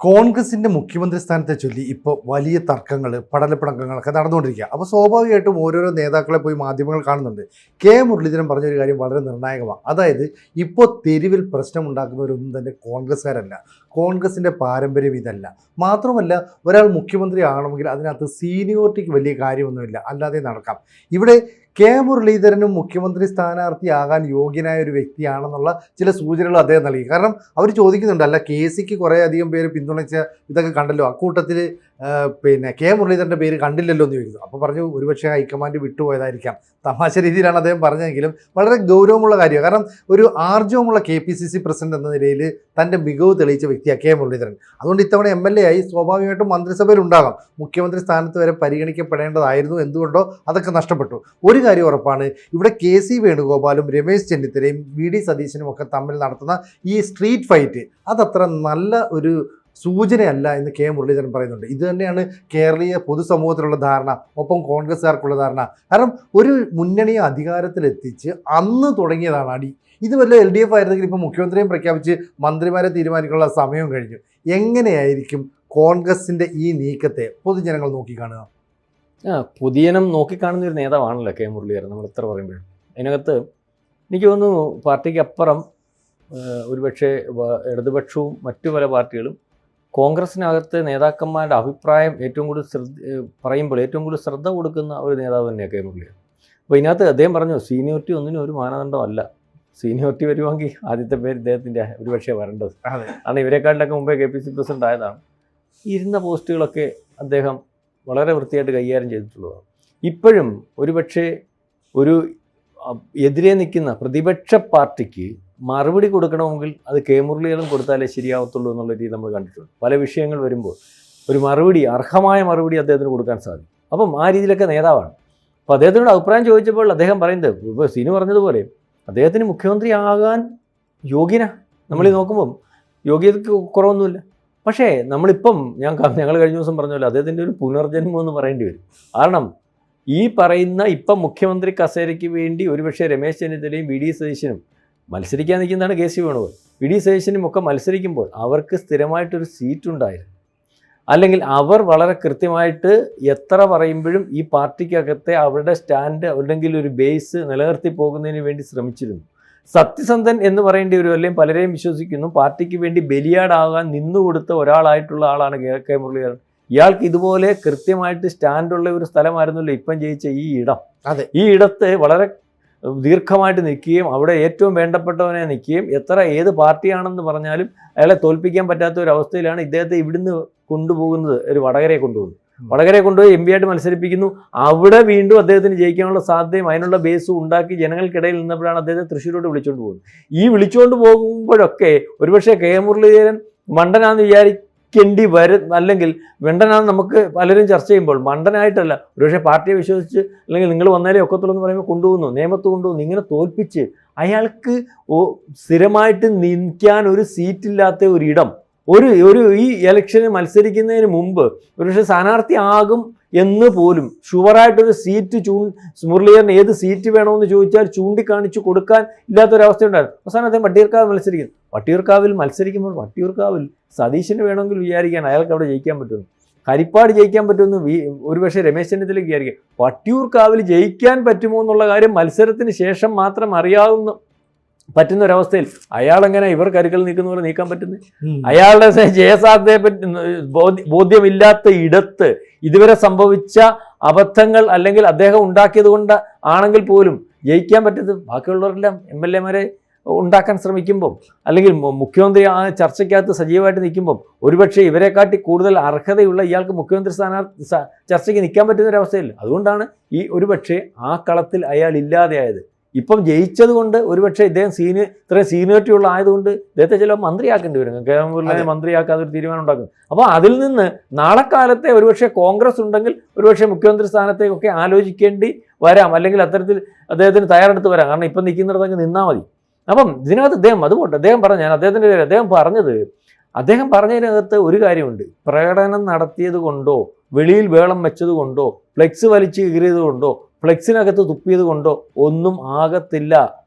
കോൺഗ്രസിന്റെ മുഖ്യമന്ത്രി സ്ഥാനത്തെ ചൊല്ലി ഇപ്പോൾ വലിയ തർക്കങ്ങൾ പടലപ്പിണക്കങ്ങളൊക്കെ നടന്നുകൊണ്ടിരിക്കുക. അപ്പോൾ സ്വാഭാവികമായിട്ടും ഓരോരോ നേതാക്കളെ പോയി മാധ്യമങ്ങൾ കാണുന്നുണ്ട്. കെ മുരളീധരൻ പറഞ്ഞൊരു കാര്യം വളരെ നിർണായകമാണ്. അതായത് ഇപ്പോൾ തെരുവിൽ പ്രശ്നമുണ്ടാക്കുന്നവരൊന്നും തന്നെ കോൺഗ്രസ്സുകാരല്ല, കോൺഗ്രസിൻ്റെ പാരമ്പര്യം ഇതല്ല. മാത്രമല്ല, ഒരാൾ മുഖ്യമന്ത്രി ആകണമെങ്കിൽ അതിനകത്ത് സീനിയോറിറ്റിക്ക് വലിയ കാര്യമൊന്നുമില്ല, അല്ലാതെ നടക്കാം. ഇവിടെ കെ മുരളീധരനും മുഖ്യമന്ത്രി സ്ഥാനാർത്ഥിയാകാൻ യോഗ്യനായ ഒരു വ്യക്തിയാണെന്നുള്ള ചില സൂചനകൾ അദ്ദേഹം നൽകി. കാരണം അവർ ചോദിക്കുന്നുണ്ട്, അല്ല കെ സിക്ക് കുറേ അധികം പേര് പിന്തുണച്ച ഇതൊക്കെ കണ്ടല്ലോ, അക്കൂട്ടത്തിൽ കെ മുരളീധരൻ്റെ പേര് കണ്ടില്ലല്ലോ എന്ന് ചോദിക്കുന്നു. അപ്പോൾ പറഞ്ഞു ഒരുപക്ഷെ ഹൈക്കമാൻഡ് വിട്ടുപോയതായിരിക്കാം. തമാശ രീതിയിലാണ് അദ്ദേഹം പറഞ്ഞതെങ്കിലും വളരെ ഗൗരവമുള്ള കാര്യമാണ്. കാരണം ഒരു ആർജവമുള്ള KPCC പ്രസിഡന്റ് എന്ന നിലയിൽ തൻ്റെ മികവ് തെളിയിച്ച വ്യക്തിയാണ് കെ മുരളീധരൻ. അതുകൊണ്ട് ഇത്തവണ MLA ആയി സ്വാഭാവികമായിട്ടും മന്ത്രിസഭയിൽ ഉണ്ടാകാം. മുഖ്യമന്ത്രി സ്ഥാനത്ത് വരെ പരിഗണിക്കപ്പെടേണ്ടതായിരുന്നു, എന്തുകൊണ്ടോ അതൊക്കെ നഷ്ടപ്പെട്ടു. ഒരു കാര്യം ഉറപ്പാണ്, ഇവിടെ KC വേണുഗോപാലും രമേശ് ചെന്നിത്തലയും VD സതീശനും ഒക്കെ തമ്മിൽ നടത്തുന്ന ഈ സ്ട്രീറ്റ് ഫൈറ്റ് അതത്ര നല്ല ഒരു സൂചനയല്ല എന്ന് കെ മുരളീധരൻ പറയുന്നുണ്ട്. ഇത് തന്നെയാണ് കേരളീയ പൊതുസമൂഹത്തിലുള്ള ധാരണ, ഒപ്പം കോൺഗ്രസ്സുകാർക്കുള്ള ധാരണ. കാരണം ഒരു മുന്നണിയെ അധികാരത്തിലെത്തിച്ച് അന്ന് തുടങ്ങിയതാണ് അടി. ഇത് വല്ല LDF ആയിരുന്നെങ്കിൽ ഇപ്പോൾ മുഖ്യമന്ത്രിയും പ്രഖ്യാപിച്ച് മന്ത്രിമാരെ തീരുമാനിക്കാനുള്ള സമയവും കഴിഞ്ഞു. എങ്ങനെയായിരിക്കും കോൺഗ്രസിൻ്റെ ഈ നീക്കത്തെ പൊതുജനങ്ങൾ നോക്കിക്കാണുക? പൊതുജനം നോക്കിക്കാണുന്ന ഒരു നേതാവാണല്ലോ കെ മുരളീധരൻ. നമ്മൾ എത്ര പറയുമ്പോഴും അതിനകത്ത് എനിക്ക് തോന്നുന്നു പാർട്ടിക്ക് അപ്പുറം ഒരുപക്ഷെ ഇടതുപക്ഷവും മറ്റു പല പാർട്ടികളും കോൺഗ്രസിനകത്ത് നേതാക്കന്മാരുടെ അഭിപ്രായം ഏറ്റവും കൂടുതൽ പറയുമ്പോൾ ഏറ്റവും കൂടുതൽ ശ്രദ്ധ കൊടുക്കുന്ന ഒരു നേതാവ് തന്നെയാണ് കെ മുരളീധരൻ. അപ്പോൾ ഇതിനകത്ത് അദ്ദേഹം പറഞ്ഞു, സീനിയോറിറ്റി ഒന്നിനും ഒരു മാനദണ്ഡമല്ല. സീനിയോറിറ്റി വരുവാണെങ്കിൽ ആദ്യത്തെ പേര് ഇദ്ദേഹത്തിൻ്റെ ഒരുപക്ഷെ വരേണ്ടത്. കാരണം ഇവരെക്കാട്ടിലൊക്കെ മുമ്പേ KPCC പ്രസിഡന്റ് ആയതാണ്. ഇരുന്ന പോസ്റ്റുകളൊക്കെ അദ്ദേഹം വളരെ വൃത്തിയായിട്ട് കൈകാര്യം ചെയ്തിട്ടുള്ളതാണ്. ഇപ്പോഴും ഒരുപക്ഷെ ഒരു എതിരെ നിൽക്കുന്ന പ്രതിപക്ഷ പാർട്ടിക്ക് മറുപടി കൊടുക്കണമെങ്കിൽ അത് കെ മുരളീധരൻ കൊടുത്താലേ ശരിയാവത്തുള്ളൂ എന്നുള്ള രീതി നമ്മൾ കണ്ടിട്ടുണ്ട്. പല വിഷയങ്ങൾ വരുമ്പോൾ ഒരു മറുപടി, അർഹമായ മറുപടി അദ്ദേഹത്തിന് കൊടുക്കാൻ സാധിക്കും. അപ്പം ആ രീതിയിലൊക്കെ നേതാവാണ്. അപ്പോൾ അദ്ദേഹത്തിനോട് അഭിപ്രായം ചോദിച്ചപ്പോൾ അദ്ദേഹം പറയുന്നത്, ഇപ്പോൾ സീനു പറഞ്ഞതുപോലെ അദ്ദേഹത്തിന് മുഖ്യമന്ത്രി ആകാൻ യോഗ്യന. നമ്മൾ നോക്കുമ്പം യോഗ്യതയ്ക്ക് കുറവൊന്നുമില്ല. പക്ഷേ നമ്മളിപ്പം ഞങ്ങൾ കഴിഞ്ഞ ദിവസം പറഞ്ഞല്ലോ, അദ്ദേഹത്തിൻ്റെ ഒരു പുനർജന്മം എന്ന് പറയേണ്ടി വരും. കാരണം ഈ പറയുന്ന ഇപ്പം മുഖ്യമന്ത്രി കസേരയ്ക്ക് വേണ്ടി ഒരുപക്ഷെ രമേശ് ചെന്നിത്തലയും VD സതീശനും മത്സരിക്കാൻ നിൽക്കുന്നതാണ് KC വേണുഗോപാൽ. VD സതീശനും ഒക്കെ മത്സരിക്കുമ്പോൾ അവർക്ക് സ്ഥിരമായിട്ടൊരു സീറ്റുണ്ടായിരുന്നു. അല്ലെങ്കിൽ അവർ വളരെ കൃത്യമായിട്ട് എത്ര പറയുമ്പോഴും ഈ പാർട്ടിക്കകത്തെ അവരുടെ സ്റ്റാൻഡ് അല്ലെങ്കിൽ ഒരു ബേസ് നിലനിർത്തി പോകുന്നതിന് വേണ്ടി ശ്രമിച്ചിരുന്നു. സത്യസന്ധൻ എന്ന് പറയേണ്ടി വരും. അല്ലെങ്കിൽ പലരെയും വിശ്വസിക്കുന്നു പാർട്ടിക്ക് വേണ്ടി ബലിയാടാകാൻ നിന്നുകൊടുത്ത ഒരാളായിട്ടുള്ള ആളാണ് കെ മുരളീധരൻ. ഇയാൾക്ക് ഇതുപോലെ കൃത്യമായിട്ട് സ്റ്റാൻഡുള്ള ഒരു സ്ഥലമായിരുന്നല്ലോ ഇപ്പം ജയിച്ച ഈ ഇടം. അതെ, ഈ ഇടത്ത് വളരെ ദീർഘമായിട്ട് നിൽക്കുകയും അവിടെ ഏറ്റവും വേണ്ടപ്പെട്ടവനെ നിൽക്കുകയും ഏത് പാർട്ടിയാണെന്ന് പറഞ്ഞാലും അയാളെ തോൽപ്പിക്കാൻ പറ്റാത്ത ഒരു അവസ്ഥയിലാണ് ഇദ്ദേഹത്തെ ഇവിടുന്ന് കൊണ്ടുപോകുന്നത്. ഒരു വടകരയെ കൊണ്ടുപോയി MP ആയിട്ട് മത്സരിപ്പിക്കുന്നു. അവിടെ വീണ്ടും അദ്ദേഹത്തിന് ജയിക്കാനുള്ള സാധ്യതയും അതിനുള്ള ബേസും ഉണ്ടാക്കി ജനങ്ങൾക്കിടയിൽ നിന്നപ്പോഴാണ് അദ്ദേഹത്തെ തൃശ്ശൂരോട്ട് വിളിച്ചുകൊണ്ട് പോകുന്നത്. ഈ വിളിച്ചുകൊണ്ട് പോകുമ്പോഴൊക്കെ ഒരുപക്ഷെ കെ മുരളീധരൻ മണ്ടനാന്ന് വിചാരിക്കേണ്ടി വരും. അല്ലെങ്കിൽ വെണ്ടനാന്ന് നമുക്ക് പലരും ചർച്ച ചെയ്യുമ്പോൾ മണ്ടനായിട്ടല്ല, ഒരുപക്ഷെ പാർട്ടിയെ വിശ്വസിച്ച് അല്ലെങ്കിൽ നിങ്ങൾ വന്നാലേ ഒക്കത്തുള്ളൂ എന്ന് പറയുമ്പോൾ കൊണ്ടുപോകുന്നു, നിയമത്ത് കൊണ്ടുപോകുന്നു. ഇങ്ങനെ തോൽപ്പിച്ച് അയാൾക്ക് സ്ഥിരമായിട്ട് നിൽക്കാൻ ഒരു സീറ്റില്ലാത്ത ഒരിടം ഈ ഇലക്ഷന് മത്സരിക്കുന്നതിന് മുമ്പ് ഒരുപക്ഷെ സ്ഥാനാർത്ഥി ആകും എന്ന് പോലും ഷുവറായിട്ടൊരു സീറ്റ് മുരളീധരൻ ഏത് സീറ്റ് വേണമെന്ന് ചോദിച്ചാൽ ചൂണ്ടിക്കാണിച്ച് കൊടുക്കാൻ ഇല്ലാത്തൊരവസ്ഥയുണ്ടായിരുന്നു. അവസാനം അദ്ദേഹം വട്ടിയൂർക്കാവിൽ മത്സരിക്കുമ്പോൾ വട്ടിയൂർക്കാവിൽ സതീശന് വേണമെങ്കിൽ വിചാരിക്കാൻ അയാൾക്ക് അവിടെ ജയിക്കാൻ പറ്റുന്നു, ഹരിപ്പാട് ജയിക്കാൻ പറ്റുമെന്ന് ഒരുപക്ഷെ രമേശ് ചെന്നിത്തലയ്ക്ക് വിചാരിക്കാം. വട്ടിയൂർക്കാവിൽ ജയിക്കാൻ പറ്റുമോ എന്നുള്ള കാര്യം മത്സരത്തിന് ശേഷം മാത്രം പറ്റുന്ന ഒരവസ്ഥയിൽ അയാളെങ്ങനെ ഇവർ കരുക്കൾ നീക്കുന്ന പോലെ നീക്കാൻ പറ്റുന്നത്? അയാളുടെ ജയസാധ്യതയെ പറ്റി ബോധ്യമില്ലാത്ത ഇടത്ത് ഇതുവരെ സംഭവിച്ച അബദ്ധങ്ങൾ അല്ലെങ്കിൽ അദ്ദേഹം ഉണ്ടാക്കിയത് കൊണ്ട് ആണെങ്കിൽ പോലും ജയിക്കാൻ പറ്റരുത്. ബാക്കിയുള്ളവരെല്ലാം MLA ഉണ്ടാക്കാൻ ശ്രമിക്കുമ്പം അല്ലെങ്കിൽ മുഖ്യമന്ത്രി ആ ചർച്ചയ്ക്കകത്ത് സജീവമായിട്ട് നിൽക്കുമ്പം ഒരുപക്ഷെ ഇവരെക്കാട്ടി കൂടുതൽ അർഹതയുള്ള ഇയാൾക്ക് മുഖ്യമന്ത്രി ചർച്ചയ്ക്ക് നിൽക്കാൻ പറ്റുന്നൊരവസ്ഥയില്ല. അതുകൊണ്ടാണ് ഈ ഒരുപക്ഷെ ആ കളത്തിൽ അയാൾ ഇല്ലാതെയായത്. ഇപ്പം ജയിച്ചത് കൊണ്ട് ഒരുപക്ഷെ ഇദ്ദേഹം ഇത്രയും സീനിയോറിറ്റി ഉള്ള ആയതുകൊണ്ട് ഇദ്ദേഹത്തെ ചില മന്ത്രിയാക്കേണ്ടി വരും. കെ മുരളീധരനെ മന്ത്രിയാക്കാതെ ഒരു തീരുമാനം ഉണ്ടാക്കും. അപ്പോൾ അതിൽ നിന്ന് നാളെ കാലത്തെ ഒരുപക്ഷെ കോൺഗ്രസ് ഉണ്ടെങ്കിൽ ഒരുപക്ഷെ മുഖ്യമന്ത്രി സ്ഥാനത്തേക്കൊക്കെ ആലോചിക്കേണ്ടി വരാം, അല്ലെങ്കിൽ അത്തരത്തിൽ അദ്ദേഹത്തിന് തയ്യാറെടുത്ത് വരാം. കാരണം ഇപ്പം നിൽക്കുന്നിടത്തൊക്കെ നിന്നാൽ മതി. അപ്പം ഇതിനകത്ത് അദ്ദേഹം പറഞ്ഞതിനകത്ത് ഒരു കാര്യമുണ്ട്. പ്രകടനം നടത്തിയത് കൊണ്ടോ വെളിയിൽ വേളം വെച്ചത് കൊണ്ടോ ഫ്ലെക്സ് വലിച്ച് കീറിയത് കൊണ്ടോ ഫ്ലെക്സിനകത്ത് തുപ്പിയത് കൊണ്ടോ ഒന്നും ആകത്തില്ല.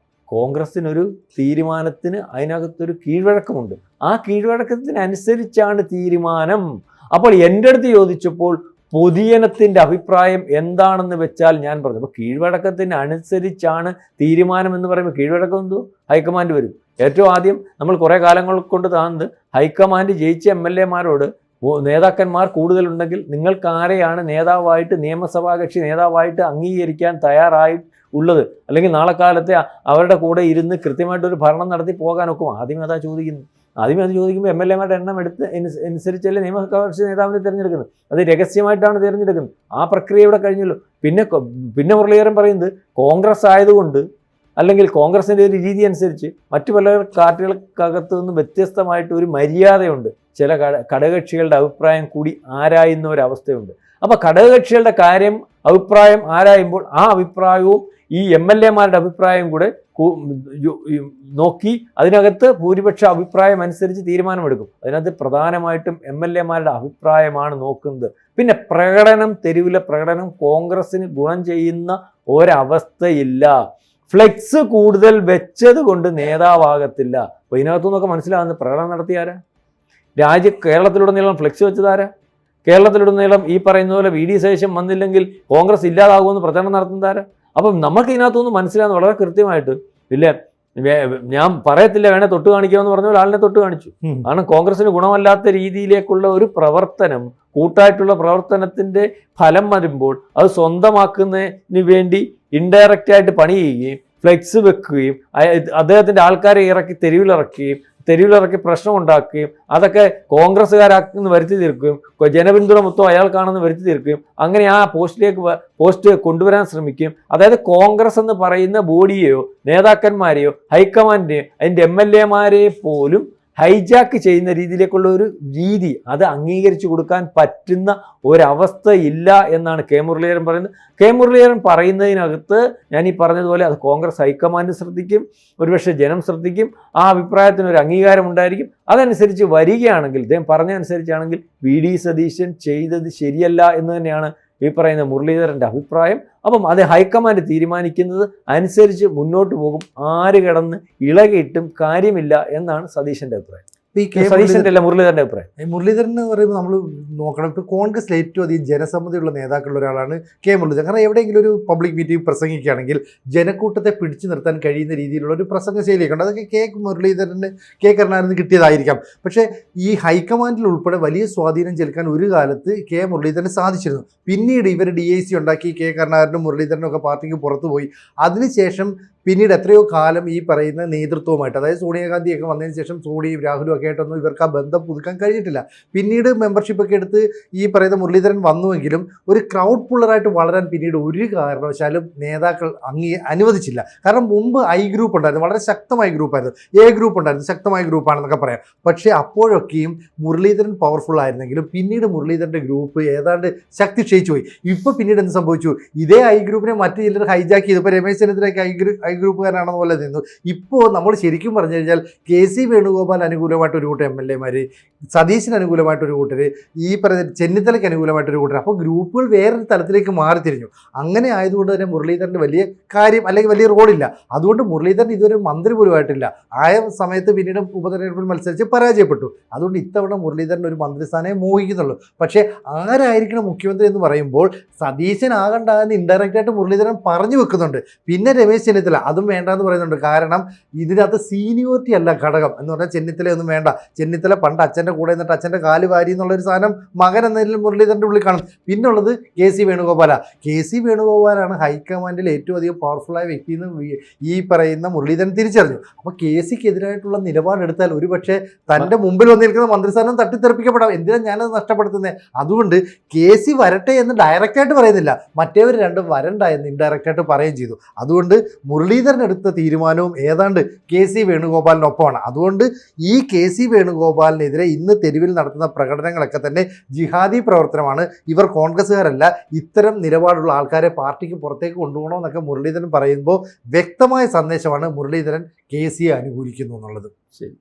കോൺഗ്രസിനൊരു തീരുമാനത്തിന് അതിനകത്തൊരു കീഴ്വഴക്കമുണ്ട്. ആ കീഴ്വഴക്കത്തിനനുസരിച്ചാണ് തീരുമാനം. അപ്പോൾ എൻ്റെ അടുത്ത് ചോദിച്ചപ്പോൾ പൊതുജനത്തിൻ്റെ അഭിപ്രായം എന്താണെന്ന് വെച്ചാൽ ഞാൻ പറഞ്ഞു, അപ്പോൾ കീഴ്വഴക്കത്തിന് അനുസരിച്ചാണ് തീരുമാനം എന്ന് പറയുമ്പോൾ കീഴ്വഴക്കം എന്തോ ഹൈക്കമാൻഡ് വരും. ഏറ്റവും ആദ്യം നമ്മൾ കുറേ കാലങ്ങൾ കൊണ്ട് താഴ്ന്നത് ഹൈക്കമാൻഡ് ജയിച്ച MLA മാരോട് നേതാക്കന്മാർ കൂടുതലുണ്ടെങ്കിൽ നിങ്ങൾക്ക് ആരെയാണ് നേതാവായിട്ട് നിയമസഭാ കക്ഷി നേതാവായിട്ട് അംഗീകരിക്കാൻ തയ്യാറായി ഉള്ളത്, അല്ലെങ്കിൽ നാളെ കാലത്തെ അവരുടെ കൂടെ ഇരുന്ന് കൃത്യമായിട്ടൊരു ഭരണം നടത്തി പോകാനൊക്കും. ആദ്യം അതാ ചോദിക്കുന്നത്. ആദ്യമേ അത് ചോദിക്കുമ്പോൾ MLA മാരുടെ എണ്ണം എടുത്ത് അനുസരിച്ചല്ലേ നിയമസഭാ കക്ഷി നേതാവിനെ തിരഞ്ഞെടുക്കുന്നത്. അത് രഹസ്യമായിട്ടാണ് തിരഞ്ഞെടുക്കുന്നത്. ആ പ്രക്രിയ ഇവിടെ കഴിഞ്ഞല്ലോ. പിന്നെ മുരളീധരൻ പറയുന്നത് കോൺഗ്രസ് ആയതുകൊണ്ട്, അല്ലെങ്കിൽ കോൺഗ്രസിൻ്റെ ഒരു രീതി അനുസരിച്ച് മറ്റു പല പാർട്ടികൾക്കകത്തു നിന്ന് വ്യത്യസ്തമായിട്ട് ഒരു മര്യാദയുണ്ട്. ചില ഘടകകക്ഷികളുടെ അഭിപ്രായം കൂടി ആരായുന്ന ഒരവസ്ഥയുണ്ട്. അപ്പോൾ ഘടകകക്ഷികളുടെ അഭിപ്രായം ആരായുമ്പോൾ ആ അഭിപ്രായവും ഈ MLA മാരുടെ അഭിപ്രായം കൂടെ നോക്കി അതിനകത്ത് ഭൂരിപക്ഷ അഭിപ്രായം അനുസരിച്ച് തീരുമാനമെടുക്കും. അതിനകത്ത് പ്രധാനമായിട്ടും MLA മാരുടെ അഭിപ്രായമാണ് നോക്കുന്നത്. പിന്നെ തെരുവിലെ പ്രകടനം കോൺഗ്രസിന് ഗുണം ചെയ്യുന്ന ഒരവസ്ഥയില്ല. ഫ്ലെക്സ് കൂടുതൽ വെച്ചത് കൊണ്ട് നേതാവാകത്തില്ല. അപ്പോൾ ഇതിനകത്തു നിന്നൊക്കെ മനസ്സിലാകുന്നത് പ്രകടനം നടത്തിയാരാ? കേരളത്തിലുടനീളം ഫ്ലെക്സ് വെച്ചതാരാ? കേരളത്തിലുടനീളം ഈ പറയുന്ന പോലെ VD സതീശൻ വന്നില്ലെങ്കിൽ കോൺഗ്രസ് ഇല്ലാതാകുമെന്ന് പ്രചരണം നടത്തുന്നതാരാ? അപ്പം നമുക്ക് ഇതിനകത്തുനിന്ന് മനസ്സിലാകുന്ന വളരെ കൃത്യമായിട്ട്, ഇല്ല ഞാൻ പറയത്തില്ല വേണേ തൊട്ട് കാണിക്കാമെന്ന് പറഞ്ഞ പോലെ ആളിനെ തൊട്ട് കാണിച്ചു. കാരണം കോൺഗ്രസിന് ഗുണമല്ലാത്ത രീതിയിലേക്കുള്ള ഒരു പ്രവർത്തനം, കൂട്ടായിട്ടുള്ള പ്രവർത്തനത്തിൻ്റെ ഫലം വരുമ്പോൾ അത് സ്വന്തമാക്കുന്നതിന് വേണ്ടി ഇൻഡയറക്റ്റായിട്ട് പണി ചെയ്യുകയും ഫ്ലെക്സ് വെക്കുകയും അദ്ദേഹത്തിൻ്റെ ആൾക്കാരെ തെരുവിലിറക്കി പ്രശ്നം ഉണ്ടാക്കുകയും അതൊക്കെ കോൺഗ്രസ്സുകാരാക്കുന്ന വരുത്തി തീർക്കുകയും ജനപിന്തുണ മൊത്തം അയാൾക്കാണെന്ന് വരുത്തി തീർക്കുകയും അങ്ങനെ ആ പോസ്റ്റ് കൊണ്ടുവരാൻ ശ്രമിക്കുകയും, അതായത് കോൺഗ്രസ് എന്ന് പറയുന്ന ബോഡിയെയോ നേതാക്കന്മാരെയോ ഹൈക്കമാൻഡിനെയോ അതിൻ്റെ MLA മാരെ പോലും ഹൈജാക്ക് ചെയ്യുന്ന രീതിയിലേക്കുള്ള ഒരു രീതി അത് അംഗീകരിച്ചു കൊടുക്കാൻ പറ്റുന്ന ഒരവസ്ഥയില്ല എന്നാണ് മുരളീധരൻ പറയുന്നത്. മുരളീധരൻ പറയുന്നതിനകത്ത് ഞാൻ ഈ പറഞ്ഞതുപോലെ അത് കോൺഗ്രസ് ഹൈക്കമാൻഡ് ശ്രദ്ധിക്കും, ഒരുപക്ഷെ ജനം ശ്രദ്ധിക്കും, ആ അഭിപ്രായത്തിനൊരു അംഗീകാരം ഉണ്ടായിരിക്കും. അതനുസരിച്ച് വരികയാണെങ്കിൽ, അദ്ദേഹം പറഞ്ഞതനുസരിച്ചാണെങ്കിൽ VD സതീശൻ ചെയ്തത് ശരിയല്ല എന്ന് തന്നെയാണ് ഈ പറയുന്ന മുരളീധരൻ്റെ അഭിപ്രായം. അപ്പം അത് ഹൈക്കമാൻഡ് തീരുമാനിക്കുന്നത് അനുസരിച്ച് മുന്നോട്ട് പോകും. ആര് കിടന്ന് ഇളകിയിട്ടും കാര്യമില്ല എന്നാണ് സതീശൻ്റെ അഭിപ്രായം. മുരളീധരൻ്റെ അഭിപ്രായം. മുരളീധരൻ എന്ന് പറയുമ്പോൾ നമ്മൾ നോക്കണം, ഇപ്പോൾ കോൺഗ്രസിൽ ഏറ്റവും അധികം ജനസമ്മതിയുള്ള നേതാക്കളുള്ള ഒരാളാണ് മുരളീധരൻ. കാരണം എവിടെയെങ്കിലും ഒരു പബ്ലിക് മീറ്റിംഗ് പ്രസംഗിക്കുകയാണെങ്കിൽ ജനക്കൂട്ടത്തെ പിടിച്ചു നിർത്താൻ കഴിയുന്ന രീതിയിലുള്ള ഒരു പ്രസംഗ ശൈലിയൊക്കെ ഉണ്ട്. അതൊക്കെ മുരളീധരന് കരുണാകരന് കിട്ടിയതായിരിക്കാം. പക്ഷേ ഈ ഹൈക്കമാൻഡിൽ ഉൾപ്പെടെ വലിയ സ്വാധീനം ചെലുത്താൻ ഒരു കാലത്ത് മുരളീധരന് സാധിച്ചിരുന്നു. പിന്നീട് ഇവർ DIC ഉണ്ടാക്കി കരുണാകരനും മുരളീധരനും ഒക്കെ പാർട്ടിക്ക് പുറത്തു പോയി. അതിനുശേഷം പിന്നീട് എത്രയോ കാലം ഈ പറയുന്ന നേതൃത്വവുമായിട്ട്, അതായത് സോണിയാഗാന്ധിയൊക്കെ വന്നതിന് ശേഷം സോണിയും രാഹുലും ഒക്കെ ആയിട്ടൊന്നും ഇവർക്ക് ആ ബന്ധം പുതുക്കാൻ കഴിഞ്ഞിട്ടില്ല. പിന്നീട് മെമ്പർഷിപ്പൊക്കെ എടുത്ത് ഈ പറയുന്ന മുരളീധരൻ വന്നുവെങ്കിലും ഒരു ക്രൗഡ് പുള്ളറായിട്ട് വളരാൻ പിന്നീട് ഒരു കാരണവശാലും നേതാക്കൾ അനുവദിച്ചില്ല. കാരണം മുമ്പ് I ഗ്രൂപ്പ് ഉണ്ടായിരുന്നു, വളരെ ശക്തമായ ഗ്രൂപ്പായിരുന്നു, A ഗ്രൂപ്പ് ഉണ്ടായിരുന്നു, ശക്തമായ ഗ്രൂപ്പാണെന്നൊക്കെ പറയാം. പക്ഷേ അപ്പോഴൊക്കെയും മുരളീധരൻ പവർഫുൾ ആയിരുന്നെങ്കിലും പിന്നീട് മുരളീധരൻ്റെ ഗ്രൂപ്പ് ഏതാണ്ട് ശക്തി ക്ഷയിച്ചു പോയി. ഇപ്പോൾ പിന്നീട് എന്ത് സംഭവിച്ചു? ഇതേ I ഗ്രൂപ്പിനെ മറ്റു ചിലർ ഹൈജാക്ക് ചെയ്തു. ഇപ്പോൾ രമേശ് ചെന്നിത്തലയ്ക്ക് ഐ ഗ്രൂപ്പുകാരാണെന്ന പോലെ നിന്നു. ഇപ്പോൾ നമ്മൾ ശരിക്കും പറഞ്ഞു കഴിഞ്ഞാൽ KC വേണുഗോപാൽ അനുകൂലമായിട്ടൊരു കൂട്ടർ MLA മാർ, സതീശന് അനുകൂലമായിട്ടൊരു കൂട്ടർ, ഈ പറഞ്ഞ ചെന്നിത്തലയ്ക്ക് അനുകൂലമായിട്ടൊരു കൂട്ടർ. അപ്പോൾ ഗ്രൂപ്പുകൾ വേറൊരു തലത്തിലേക്ക് മാറിത്തിരിഞ്ഞു. അങ്ങനെ ആയതുകൊണ്ട് തന്നെ മുരളീധരന് വലിയ കാര്യം അല്ലെങ്കിൽ വലിയ റോളില്ല. അതുകൊണ്ട് മുരളീധരൻ ഇതുവരെ മന്ത്രി പോലും ആയിട്ടില്ല. ആയ സമയത്ത് പിന്നീട് ഉപതെരഞ്ഞെടുപ്പിൽ മത്സരിച്ച് പരാജയപ്പെട്ടു. അതുകൊണ്ട് ഇത്തവണ മുരളീധരൻ ഒരു മന്ത്രിസ്ഥാനമേ മോഹിക്കുന്നുള്ളൂ. പക്ഷേ ആരായിരിക്കണം മുഖ്യമന്ത്രി എന്ന് പറയുമ്പോൾ സതീശൻ ആകണ്ടെന്ന് ഇൻഡയറക്റ്റായിട്ട് മുരളീധരൻ പറഞ്ഞു വെക്കുന്നുണ്ട്. പിന്നെ രമേശ് ചെന്നിത്തല അതും വേണ്ടെന്ന് പറയുന്നുണ്ട്. കാരണം ഇതിനകത്ത് സീനിയോറിറ്റി അല്ല ഘടകം എന്ന് പറഞ്ഞാൽ ചെന്നിത്തലയൊന്നും വേണ്ട. ചെന്നിത്തല പണ്ട് അച്ഛൻ്റെ കൂടെ നിന്നിട്ട് അച്ഛൻ്റെ കാല് വാരി എന്നുള്ളൊരു സാധനം മകൻ എന്നതിൽ മുരളീധരൻ്റെ ഉള്ളിൽ കാണും. പിന്നുള്ളത് KC വേണുഗോപാലാണ് ഹൈക്കമാൻഡിൽ ഏറ്റവും അധികം പവർഫുള്ളായ വ്യക്തി എന്ന് ഈ പറയുന്ന മുരളീധരൻ തിരിച്ചറിഞ്ഞു. അപ്പോൾ KCക്ക് എതിരായിട്ടുള്ള നിലപാടെടുത്താൽ ഒരുപക്ഷെ തൻ്റെ മുമ്പിൽ വന്നിരിക്കുന്ന മന്ത്രിസ്ഥാനം തട്ടിത്തെറിപ്പിക്കപ്പെടാം. എന്തിനാണ് ഞാനത് നഷ്ടപ്പെടുത്തുന്നത്? അതുകൊണ്ട് KC വരട്ടെ എന്ന് ഡയറക്റ്റായിട്ട് പറയുന്നില്ല, മറ്റേവർ രണ്ടും വരണ്ട എന്ന് ഇൻഡയറക്റ്റായിട്ട് പറയുകയും ചെയ്തു. അതുകൊണ്ട് മുരളീധരൻ എടുത്ത തീരുമാനവും ഏതാണ്ട് KC വേണുഗോപാലിനൊപ്പമാണ്. അതുകൊണ്ട് ഈ KC വേണുഗോപാലിനെതിരെ ഇന്ന് തെരുവിൽ നടത്തുന്ന പ്രകടനങ്ങളൊക്കെ തന്നെ ജിഹാദി പ്രവർത്തനമാണ്. ഇവർ കോൺഗ്രസ്സുകാരല്ല, ഇത്തരം നിലപാടുള്ള ആൾക്കാരെ പാർട്ടിക്ക് പുറത്തേക്ക് കൊണ്ടുപോകണമെന്നൊക്കെ മുരളീധരൻ പറയുമ്പോൾ വ്യക്തമായ സന്ദേശമാണ് മുരളീധരൻ KCയെ അനുകൂലിക്കുന്നു എന്നുള്ളത്. ശരി.